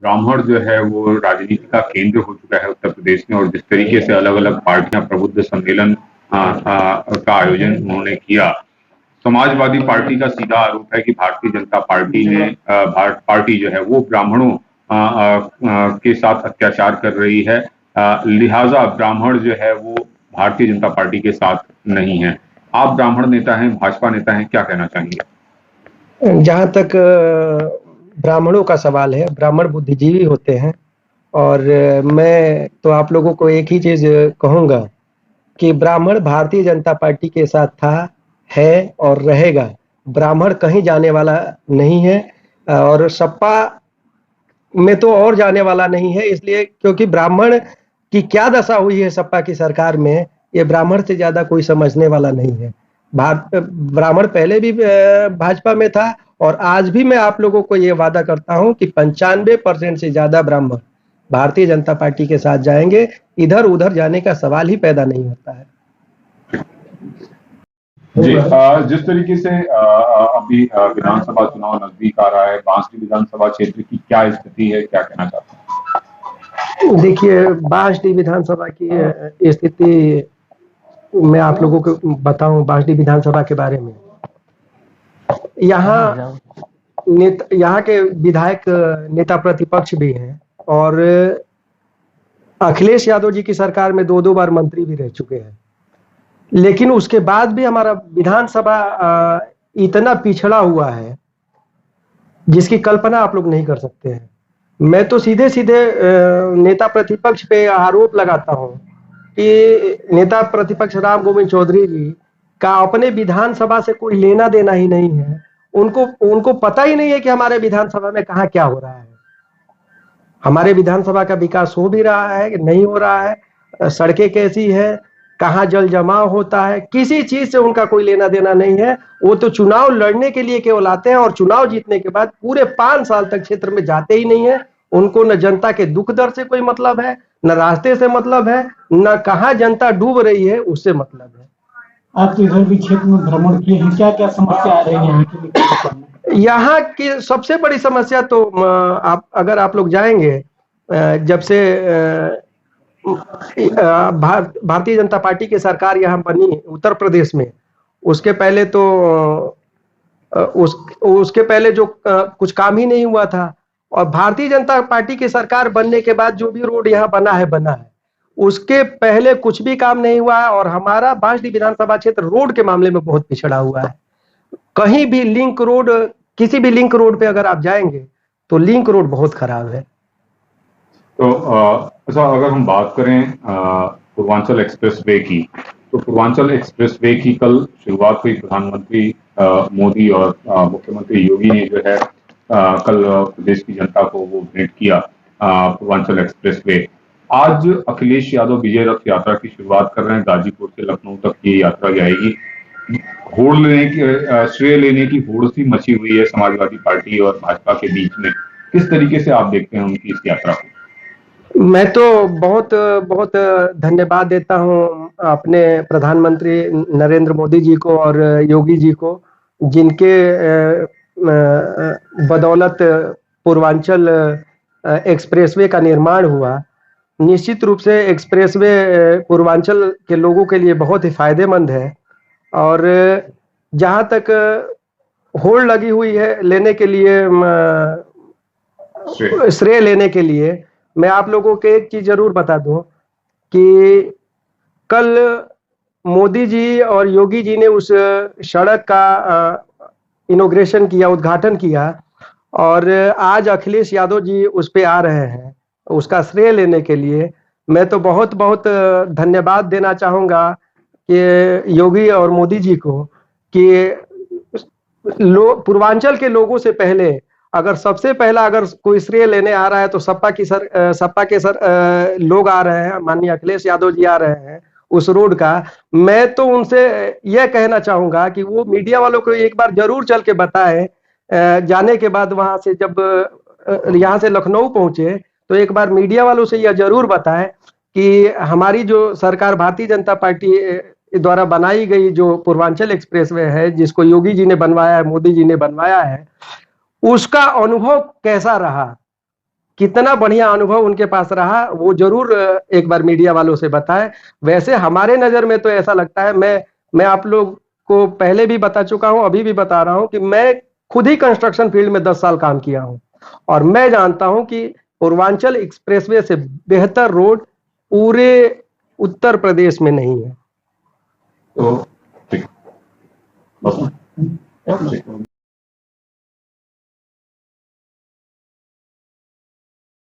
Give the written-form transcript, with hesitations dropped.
ब्राह्मण जो है वो राजनीति का केंद्र हो चुका है उत्तर प्रदेश में, और जिस तरीके से अलग-अलग पार्टियां प्रबुद्ध सम्मेलन का आयोजन उन्होंने किया। समाजवादी पार्टी का सीधा आरोप है कि भारतीय जनता पार्टी ने पार्टी जो है वो ब्राह्मणों के साथ अत्याचार कर रही है, लिहाजा ब्राह्मण जो है वो भारतीय जनता पार्टी के साथ नहीं है। आप ब्राह्मण नेता हैं, भाजपा नेता हैं, क्या कहना चाहेंगे? जहाँ तक ब्राह्मणों का सवाल है, ब्राह्मण बुद्धिजीवी होते हैं, और मैं तो आप लोगों को एक ही चीज कहूंगा कि ब्राह्मण भारतीय जनता पार्टी के साथ था, है और रहेगा। ब्राह्मण कहीं जाने वाला नहीं है, और सपा में तो और जाने वाला नहीं है, इसलिए क्योंकि ब्राह्मण की क्या दशा हुई है सपा की सरकार में, ये ब्राह्मण से ज्यादा कोई समझने वाला नहीं है। ब्राह्मण पहले भी भाजपा में था, और आज भी मैं आप लोगों को ये वादा करता हूं कि 95% से ज्यादा ब्राह्मण भारतीय जनता पार्टी के साथ जाएंगे। इधर उधर जाने का सवाल ही पैदा नहीं होता है। जी, जिस तरीके से अभी विधानसभा चुनाव नजदीक आ रहा है, बांसडी विधानसभा क्षेत्र की क्या स्थिति है, क्या कहना चाहते हैं? देखिए, बांसडी विधानसभा की स्थिति मैं आप लोगों को बताऊं, बांसडी विधानसभा के बारे में। यहाँ के विधायक नेता प्रतिपक्ष भी हैं, और अखिलेश यादव जी की सरकार में 2-2 बार मंत्री भी रह चुके हैं, लेकिन उसके बाद भी हमारा विधानसभा इतना पिछड़ा हुआ है जिसकी कल्पना आप लोग नहीं कर सकते हैं। मैं तो सीधे सीधे नेता प्रतिपक्ष पे आरोप लगाता हूं कि नेता प्रतिपक्ष राम गोविंद चौधरी जी का अपने विधानसभा से कोई लेना देना ही नहीं है। उनको पता ही नहीं है कि हमारे विधानसभा में कहाँ क्या हो रहा है, हमारे विधानसभा का विकास हो भी रहा है कि नहीं हो रहा है, सड़कें कैसी है, कहाँ जल जमाव होता है, किसी चीज से उनका कोई लेना देना नहीं है। वो तो चुनाव लड़ने के लिए केवल आते हैं, और चुनाव जीतने के बाद पूरे 5 साल तक क्षेत्र में जाते ही नहीं है। उनको न जनता के दुख दर्द से कोई मतलब है, न रास्ते से मतलब है, न कहाँ जनता डूब रही है उससे मतलब है। आप इधर भी क्षेत्र में भ्रमण किए हैं, क्या क्या समस्या आ रही है यहाँ की? सबसे बड़ी समस्या तो अगर आप लोग जाएंगे, जब से भारतीय जनता पार्टी की सरकार यहाँ बनी उत्तर प्रदेश में, उसके पहले तो उसके पहले जो कुछ काम ही नहीं हुआ था, और भारतीय जनता पार्टी की सरकार बनने के बाद जो भी रोड यहाँ बना है, उसके पहले कुछ भी काम नहीं हुआ है। और हमारा बांसडी विधानसभा क्षेत्र रोड के मामले में बहुत पिछड़ा हुआ है। कहीं भी लिंक रोड, किसी भी लिंक रोड पे अगर आप जाएंगे तो लिंक रोड बहुत खराब है। तो अच्छा, अगर हम बात करें पूर्वांचल एक्सप्रेसवे की, तो पूर्वांचल एक्सप्रेसवे की कल शुरुआत हुई। प्रधानमंत्री मोदी और मुख्यमंत्री योगी ने जो है कल प्रदेश की जनता को वो भेंट किया पूर्वांचल एक्सप्रेसवे। आज अखिलेश यादव विजय रथ यात्रा की शुरुआत कर रहे हैं। गाजीपुर से लखनऊ तक ये यात्रा जाएगी। होड़ लेने की, श्रेय लेने की होड़ सी मची हुई है समाजवादी पार्टी और भाजपा के बीच में। किस तरीके से आप देखते हैं उनकी इस यात्रा को? मैं तो बहुत बहुत धन्यवाद देता हूं अपने प्रधानमंत्री नरेंद्र मोदी जी को और योगी जी को, जिनके बदौलत पूर्वांचल एक्सप्रेसवे का निर्माण हुआ। निश्चित रूप से एक्सप्रेसवे पूर्वांचल के लोगों के लिए बहुत ही फायदेमंद है, और जहां तक होड़ लगी हुई है लेने के लिए, श्रेय लेने के लिए, मैं आप लोगों को एक चीज जरूर बता दूं कि कल मोदी जी और योगी जी ने उस सड़क का इनॉग्रेशन किया, उद्घाटन किया, और आज अखिलेश यादव जी उस पे आ रहे हैं उसका श्रेय लेने के लिए। मैं तो बहुत बहुत धन्यवाद देना चाहूंगा कि योगी और मोदी जी को, कि पूर्वांचल के लोगों से पहले, अगर सबसे पहला अगर कोई श्रेय लेने आ रहा है तो सपा के लोग आ रहे हैं, माननीय अखिलेश यादव जी आ रहे हैं उस रोड का। मैं तो उनसे यह कहना चाहूंगा कि वो मीडिया वालों को एक बार जरूर चल के बताएं, जाने के बाद वहां से जब यहाँ से लखनऊ पहुंचे तो एक बार मीडिया वालों से यह जरूर बताएं कि हमारी जो सरकार भारतीय जनता पार्टी द्वारा बनाई गई जो पूर्वांचल एक्सप्रेसवे है, जिसको योगी जी ने बनवाया है, मोदी जी ने बनवाया है, उसका अनुभव कैसा रहा। कितना बढ़िया अनुभव उनके पास रहा वो जरूर एक बार मीडिया वालों से बताएं। वैसे हमारे नजर में तो ऐसा लगता है, मैं आप लोग को पहले भी बता चुका हूं, अभी भी बता रहा हूं कि मैं खुद ही कंस्ट्रक्शन फील्ड में 10 साल काम किया हूं और मैं जानता हूं कि पूर्वांचल एक्सप्रेसवे से बेहतर रोड पूरे उत्तर प्रदेश में नहीं है। तो ठीक, बस ठीक।